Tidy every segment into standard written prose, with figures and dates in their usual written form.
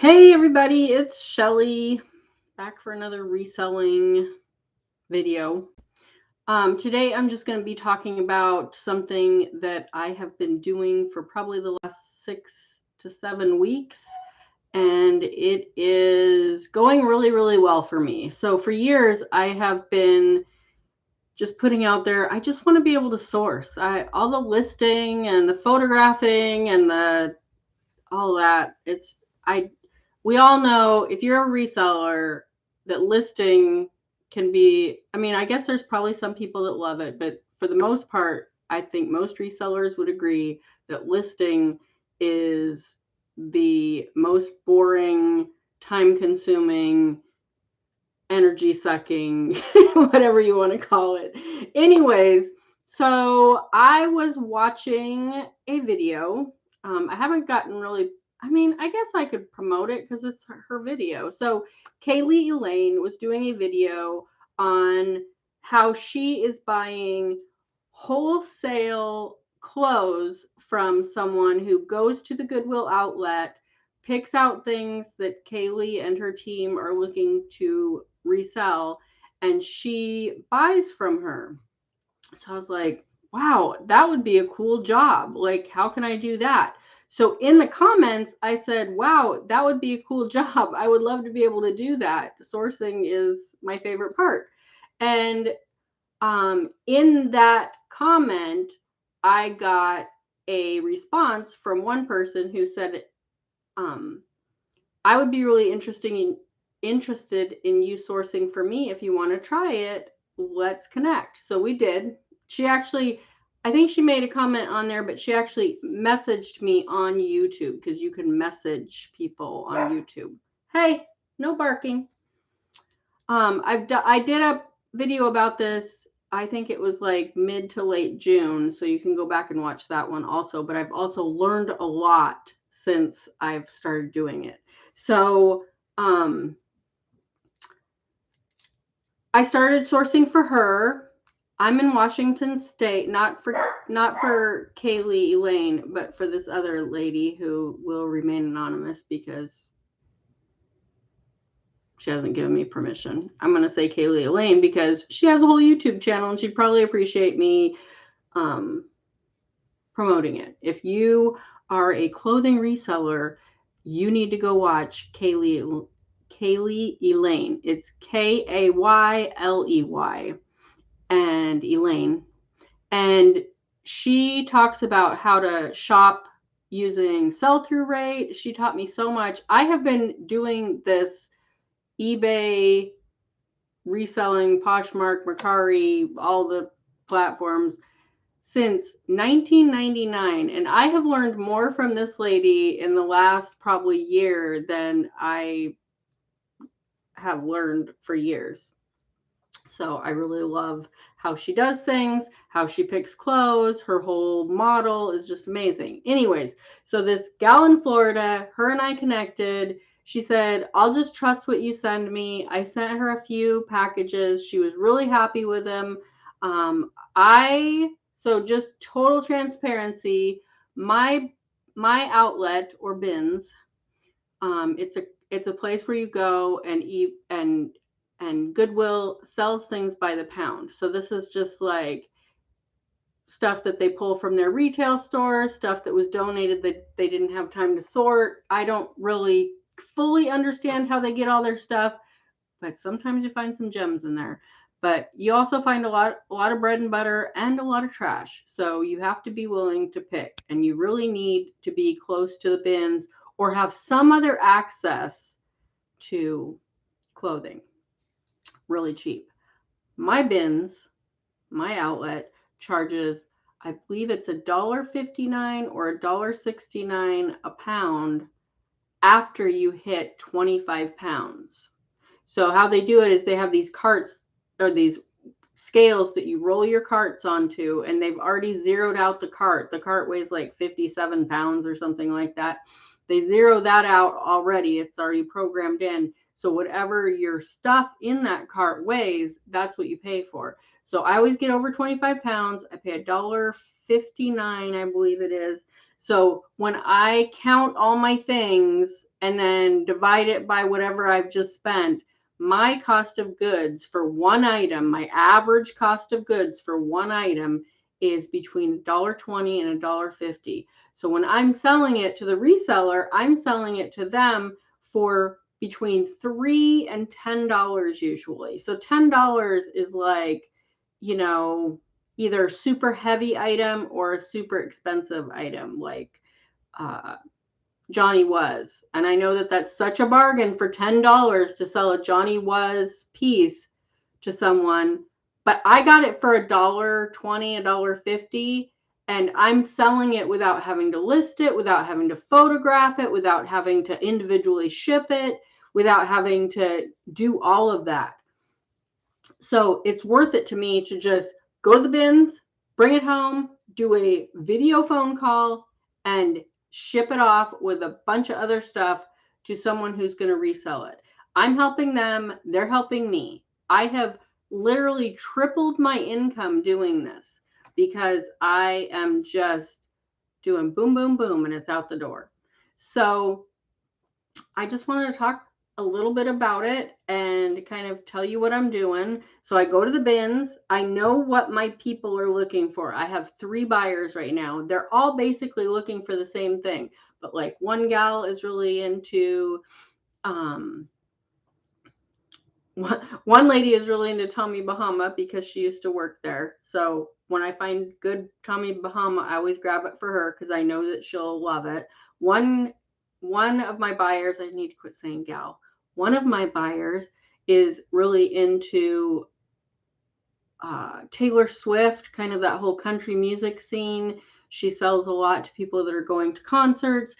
Hey everybody, it's Shelly back for another reselling video. Today I'm just going to be talking about something that I have been doing for probably the last 6 to 7 weeks, and it is going really, really well for me. So for years I have been just putting out there, I just want to be able to source. All the listing and the photographing and all that. We all know if you're a reseller that listing can be, I guess there's probably some people that love it, but for the most part, I think most resellers would agree that listing is the most boring, time consuming, energy sucking, whatever you want to call it. Anyways, so I was watching a video. I haven't gotten really, I guess I could promote it because it's her video. So Kaylee Elaine was doing a video on how she is buying wholesale clothes from someone who goes to the Goodwill Outlet, picks out things that Kaylee and her team are looking to resell, and she buys from her. So I was like, wow, that would be a cool job. Like, how can I do that? So in the comments, I said, wow, that would be a cool job. I would love to be able to do that. Sourcing is my favorite part. And in that comment, I got a response from one person who said, I would be really interested in you sourcing for me. If you want to try it, let's connect. So we did. I think she made a comment on there, but she actually messaged me on YouTube, because you can message people on YouTube. Hey, no barking. I did a video about this. I think it was like mid to late June, so you can go back and watch that one also. But I've also learned a lot since I've started doing it. So I started sourcing for her. I'm in Washington State, not for Kaylee Elaine, but for this other lady who will remain anonymous because she hasn't given me permission. I'm going to say Kaylee Elaine because she has a whole YouTube channel and she'd probably appreciate me promoting it. If you are a clothing reseller, you need to go watch Kaylee Elaine. It's Kayley and Elaine. And she talks about how to shop using sell-through rate. She taught me so much. I have been doing this eBay reselling, Poshmark, Mercari, all the platforms since 1999, and I have learned more from this lady in the last probably year than I have learned for years. So I really love how she does things, how she picks clothes. Her whole model is just amazing. Anyways, so this gal in Florida, her and I connected. She said, I'll just trust what you send me. I sent her a few packages. She was really happy with them. So just total transparency, my outlet or bins, it's a place where you go and eat, and Goodwill sells things by the pound. So this is just like stuff that they pull from their retail stores, stuff that was donated that they didn't have time to sort. I don't really fully understand how they get all their stuff, but sometimes you find some gems in there. But you also find a lot of bread and butter and a lot of trash. So you have to be willing to pick, and you really need to be close to the bins or have some other access to clothing. Really cheap. My bins, my outlet charges, I believe it's $1.59 or $1.69 a pound after you hit 25 pounds. So how they do it is they have these carts or these scales that you roll your carts onto, and they've already zeroed out the cart. The cart weighs like 57 pounds or something like that. They zero that out already. It's already programmed in. So whatever your stuff in that cart weighs, that's what you pay for. So I always get over 25 pounds. I pay $1.59, I believe it is. So when I count all my things and then divide it by whatever I've just spent, my cost of goods for one item, my average cost of goods for one item is between $1.20 and $1.50. So when I'm selling it to the reseller, I'm selling it to them for between $3 and $10 usually. So $10 is like, you know, either super heavy item or a super expensive item, like Johnny Was. And I know that that's such a bargain for $10 to sell a Johnny Was piece to someone, but I got it for $1.20, $1.50, and I'm selling it without having to list it, without having to photograph it, without having to individually ship it, without having to do all of that. So it's worth it to me to just go to the bins, bring it home, do a video phone call, and ship it off with a bunch of other stuff to someone who's going to resell it. I'm helping them. They're helping me. I have literally tripled my income doing this because I am just doing boom, boom, boom, and it's out the door. So I just wanted to talk a little bit about it and kind of tell you what I'm doing. So I go to the bins. I know what my people are looking for. I have 3 buyers right now. They're all basically looking for the same thing. But like one gal is really into, one lady is really into Tommy Bahama because she used to work there. So when I find good Tommy Bahama, I always grab it for her because I know that she'll love it. One of my buyers, I need to quit saying gal. One of my buyers is really into Taylor Swift, kind of that whole country music scene. She sells a lot to people that are going to concerts.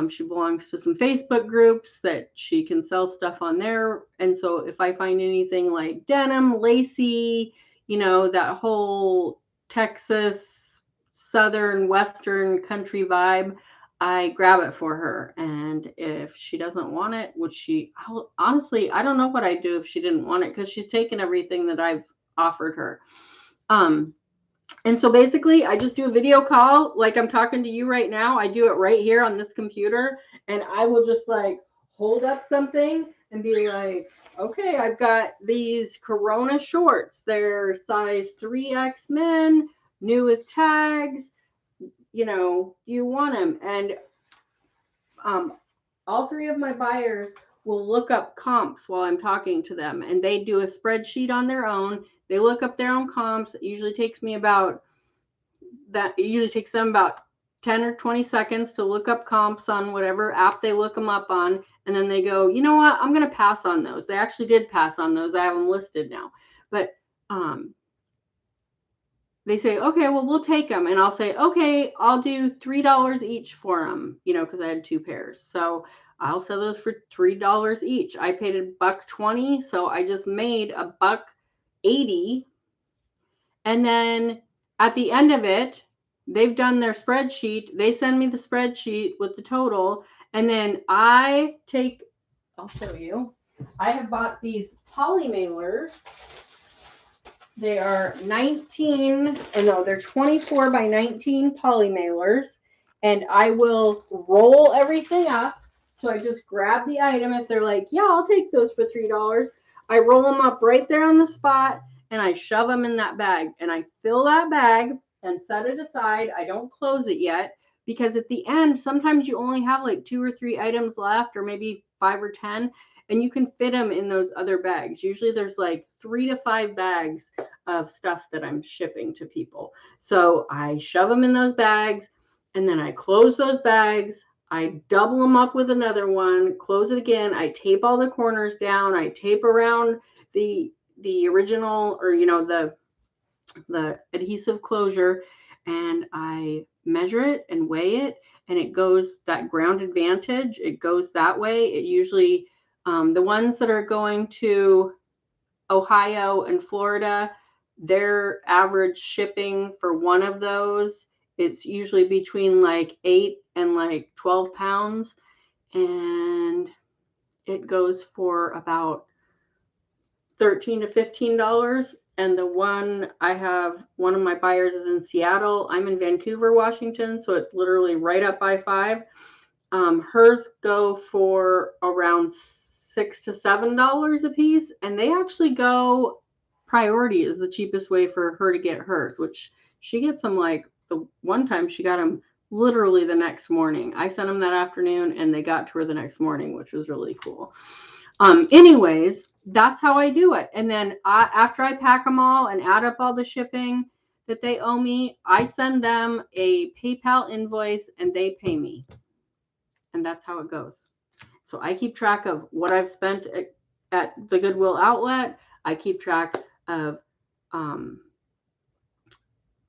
She belongs to some Facebook groups that she can sell stuff on there. And so if I find anything like denim, lacy, you know, that whole Texas, Southern, Western country vibe, I grab it for her. And if she doesn't want it, honestly, I don't know what I'd do if she didn't want it because she's taken everything that I've offered her. And so basically I just do a video call like I'm talking to you right now. I do it right here on this computer, and I will just like hold up something and be like, okay, I've got these Corona shorts. They're size 3X men, new with tags. You know, you want them. And all 3 of my buyers will look up comps while I'm talking to them, and they do a spreadsheet on their own. They look up their own comps. It usually takes them about 10 or 20 seconds to look up comps on whatever app they look them up on. And then they go, you know what? I'm going to pass on those. They actually did pass on those. I have them listed now. But they say, okay, well, we'll take them. And I'll say, okay, I'll do $3 each for them, you know, because I had 2 pairs. So I'll sell those for $3 each. I paid $1.20, so I just made $1.80. And then at the end of it, they've done their spreadsheet. They send me the spreadsheet with the total. And then I'll show you. I have bought these poly mailers. They are 24 by 19 poly mailers. And I will roll everything up. So I just grab the item. If they're like, yeah, I'll take those for $3. I roll them up right there on the spot, and I shove them in that bag. And I fill that bag and set it aside. I don't close it yet because at the end, sometimes you only have like 2 or 3 items left, or maybe 5 or 10, and you can fit them in those other bags. Usually there's like 3 to 5 bags of stuff that I'm shipping to people. So I shove them in those bags, and then I close those bags. I double them up with another one, close it again. I tape all the corners down. I tape around the original, or, you know, the adhesive closure, and I measure it and weigh it, and it goes that ground advantage. It goes that way. It usually, the ones that are going to Ohio and Florida, their average shipping for one of those, it's usually between like 8 and like 12 pounds. And it goes for about $13 to $15. And the one of my buyers is in Seattle. I'm in Vancouver, Washington. So it's literally right up I-5. Hers go for around $6 to $7 a piece, and they actually go priority is the cheapest way for her to get hers, which she gets them like the one time she got them literally the next morning. I sent them that afternoon and they got to her the next morning, which was really cool. Anyways, that's how I do it. And then after I pack them all and add up all the shipping that they owe me, I send them a PayPal invoice and they pay me. And that's how it goes. So I keep track of what I've spent at the Goodwill Outlet. I keep track of how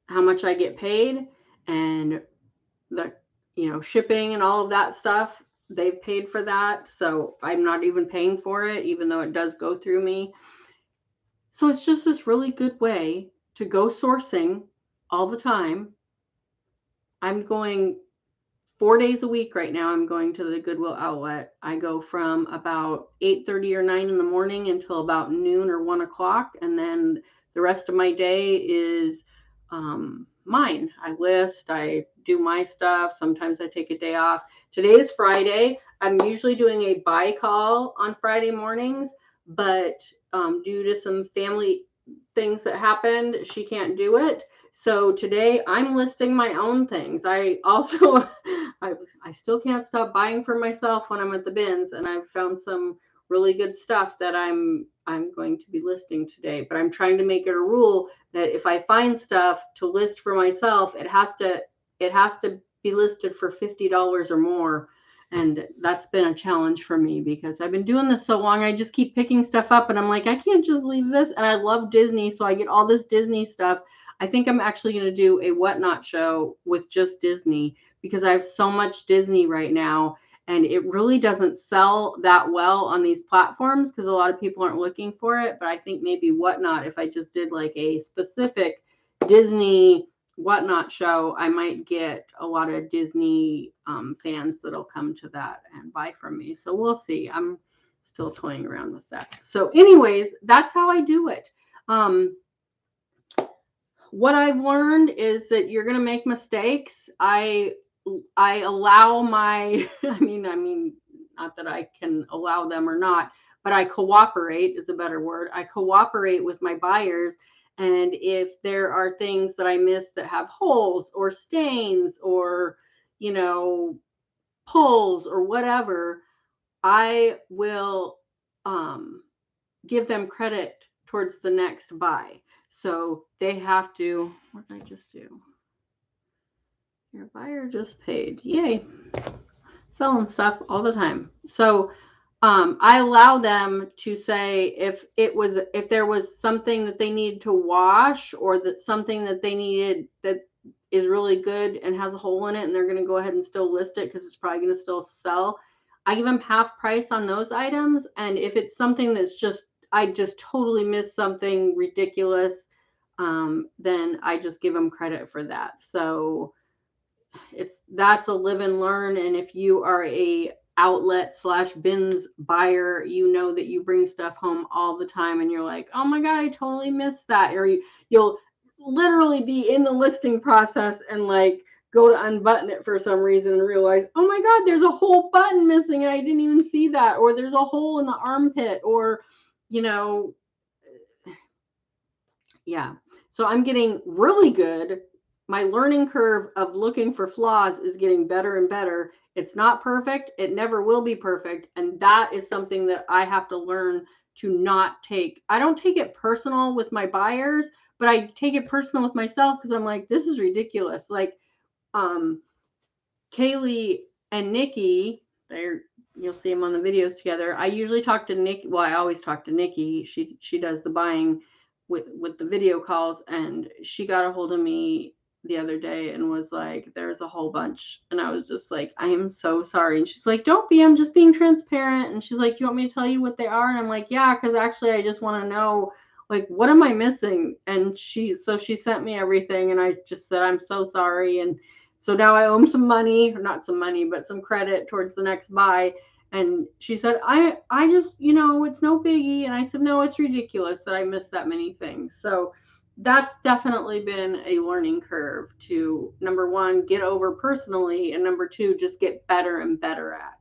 much I get paid and the shipping and all of that stuff. They've paid for that, so I'm not even paying for it, even though it does go through me. So it's just this really good way to go sourcing all the time. I'm going 4 days a week right now. I'm going to the Goodwill Outlet. I go from about 8:30 or 9 in the morning until about noon or 1 o'clock. And then the rest of my day is mine. I list, I do my stuff. Sometimes I take a day off. Today is Friday. I'm usually doing a buy call on Friday mornings, but due to some family things that happened, she can't do it. So today I'm listing my own things. I also, I still can't stop buying for myself when I'm at the bins, and I've found some really good stuff that I'm going to be listing today. But I'm trying to make it a rule that if I find stuff to list for myself, it has to be listed for $50 or more. And that's been a challenge for me because I've been doing this so long. I just keep picking stuff up and I'm like, I can't just leave this. And I love Disney, so I get all this Disney stuff. I think I'm actually going to do a whatnot show with just Disney because I have so much Disney right now. And it really doesn't sell that well on these platforms because a lot of people aren't looking for it. But I think maybe whatnot, if I just did like a specific Disney whatnot show, I might get a lot of Disney fans that'll come to that and buy from me. So we'll see. I'm still toying around with that. So anyways, that's how I do it. What I've learned is that you're going to make mistakes. I allow my, I mean, not that I can allow them or not, but I cooperate is a better word. I cooperate with my buyers. And if there are things that I miss that have holes or stains or, pulls or whatever, I will give them credit towards the next buy. So they have to, what did I just do? Your buyer just paid. Yay. Selling stuff all the time. So I allow them to say if there was something that they needed to wash or that something that they needed that is really good and has a hole in it and they're going to go ahead and still list it because it's probably going to still sell. I give them half price on those items. And if it's something that's I just totally missed something ridiculous, then I just give them credit for that. So that's a live and learn. And if you are a outlet / bins buyer, you know that you bring stuff home all the time and you're like, oh my God, I totally missed that. Or you'll literally be in the listing process and like go to unbutton it for some reason and realize, oh my God, there's a whole button missing and I didn't even see that. Or there's a hole in the armpit or, yeah. So I'm getting really good. My learning curve of looking for flaws is getting better and better. It's not perfect. It never will be perfect. And that is something that I have to learn to not take. I don't take it personal with my buyers, but I take it personal with myself because I'm like, this is ridiculous. Like Kaylee and Nikki, you'll see them on the videos together. I usually talk to Nikki. Well, I always talk to Nikki. She does the buying with the video calls, and she got a hold of me the other day and was like, there's a whole bunch. And I was just like, I am so sorry. And she's like, don't be, I'm just being transparent. And she's like, you want me to tell you what they are? And I'm like, yeah, because actually I just want to know, like, what am I missing? And she sent me everything. And I just said, I'm so sorry. And so now I owe him some money, or not some money, but some credit towards the next buy. And she said, I just, it's no biggie. And I said, no, it's ridiculous that I missed that many things. So that's definitely been a learning curve to, number one, get over personally, and number two, just get better and better at.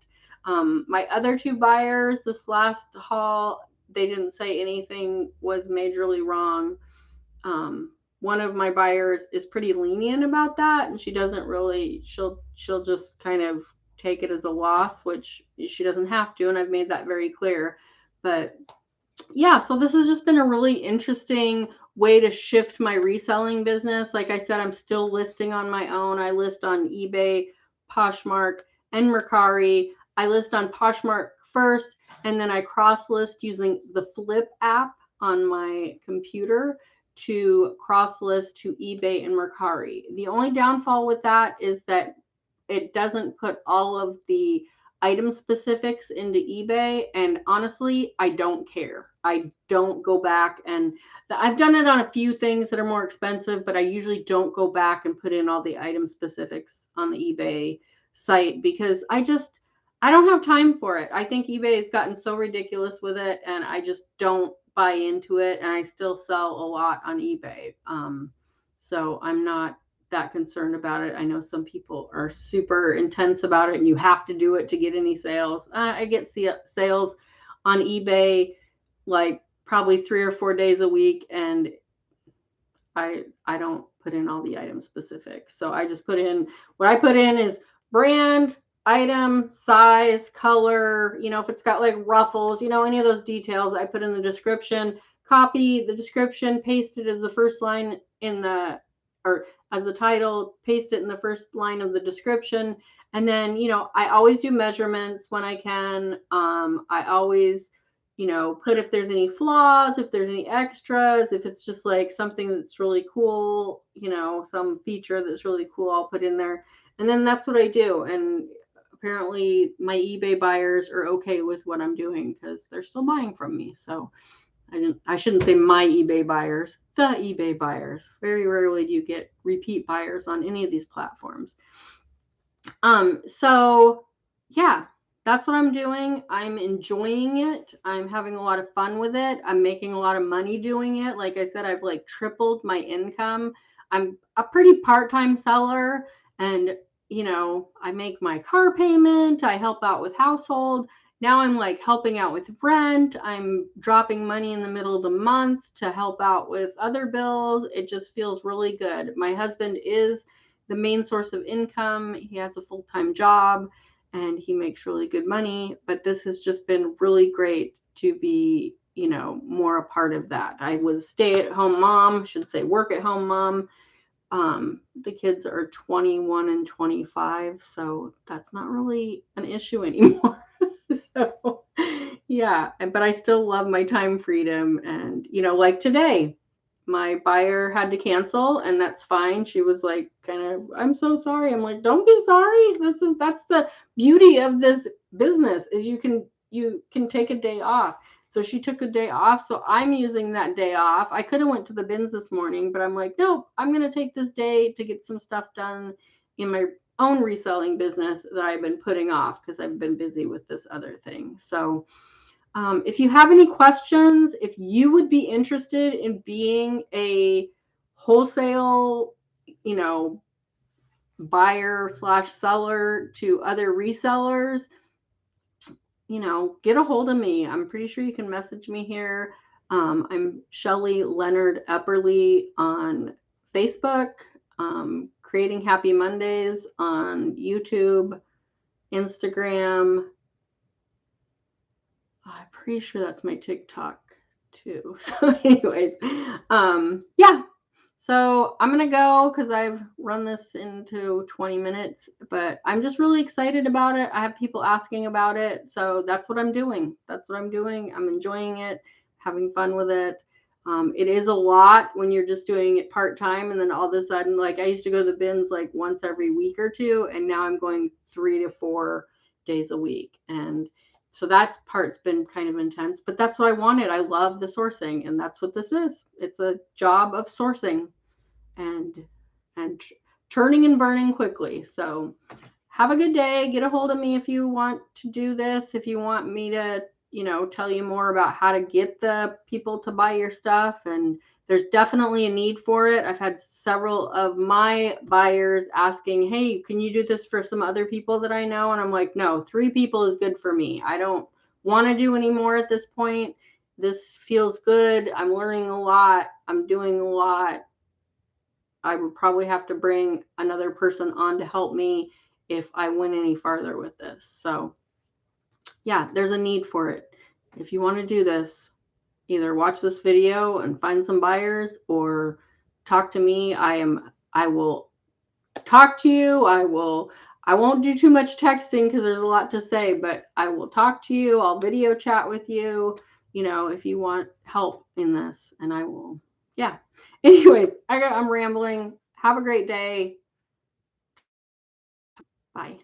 My other two buyers this last haul, they didn't say anything was majorly wrong. One of my buyers is pretty lenient about that, and she doesn't really, she'll just kind of take it as a loss, which she doesn't have to, and I've made that very clear. But yeah, so this has just been a really interesting way to shift my reselling business. Like I said, I'm still listing on my own. I list on eBay, Poshmark, and Mercari. I list on Poshmark first, and then I cross list using the Flip app on my computer to cross list to eBay and Mercari. The only downfall with that is that it doesn't put all of the item specifics into eBay, and honestly, I don't care. I don't go back, and I've done it on a few things that are more expensive, but I usually don't go back and put in all the item specifics on the eBay site because I don't have time for it. I think eBay has gotten so ridiculous with it, and I just don't buy into it, and I still sell a lot on eBay. So I'm not that concerned about it. I know some people are super intense about it and you have to do it to get any sales. I get sales on eBay like probably 3 or 4 days a week, and I don't put in all the item specifics. So I just put in, what I put in is brand, item, size, color, if it's got like ruffles, any of those details, I put in the description, copy the description, paste it as the first line or as the title, paste it in the first line of the description. And then, I always do measurements when I can. I always, put if there's any flaws, if there's any extras, if it's just like something that's really cool, some feature that's really cool, I'll put in there. And then that's what I do. And apparently my eBay buyers are okay with what I'm doing because they're still buying from me. So I shouldn't say my eBay buyers, the eBay buyers. Very rarely do you get repeat buyers on any of these platforms. So yeah, that's what I'm doing. I'm enjoying it. I'm having a lot of fun with it. I'm making a lot of money doing it. Like I said, I've like tripled my income. I'm a pretty part-time seller, and I make my car payment. I help out with household. Now I'm like helping out with rent. I'm dropping money in the middle of the month to help out with other bills. It just feels really good. My husband is the main source of income. He has a full-time job and he makes really good money, but this has just been really great to be, more a part of that. I was stay-at-home mom, should say work-at-home mom. The kids are 21 and 25, so that's not really an issue anymore. So yeah, but I still love my time freedom. And like today, my buyer had to cancel, and that's fine. She was like, kind of, I'm so sorry. I'm like, don't be sorry. That's the beauty of this business, is you can take a day off. So she took a day off. So I'm using that day off. I could have went to the bins this morning, but I'm like, nope, I'm going to take this day to get some stuff done in my own reselling business that I've been putting off because I've been busy with this other thing. So if you have any questions, if you would be interested in being a wholesale, buyer / seller to other resellers, get a hold of me. I'm pretty sure you can message me here. I'm Shelly Leonard Epperly on Facebook, Creating Happy Mondays on YouTube, Instagram. I'm pretty sure that's my TikTok too. So anyways, yeah. So I'm going to go because I've run this into 20 minutes, but I'm just really excited about it. I have people asking about it. So that's what I'm doing. I'm enjoying it, having fun with it. It is a lot when you're just doing it part-time, and then all of a sudden, like I used to go to the bins like once every week or two, and now I'm going 3 to 4 days a week. And so that part's been kind of intense, but that's what I wanted. I love the sourcing, and that's what this is. It's a job of sourcing and turning and burning quickly. So have a good day. Get a hold of me if you want to do this. If you want me to, tell you more about how to get the people to buy your stuff and there's definitely a need for it. I've had several of my buyers asking, hey, can you do this for some other people that I know? And I'm like, no, 3 people is good for me. I don't want to do any more at this point. This feels good. I'm learning a lot. I'm doing a lot. I would probably have to bring another person on to help me if I went any farther with this. So yeah, there's a need for it. If you want to do this, either watch this video and find some buyers or talk to me. I will talk to you. I won't do too much texting because there's a lot to say, but I will talk to you. I'll video chat with you, if you want help in this, and I will. Yeah. Anyways, I'm rambling. Have a great day. Bye.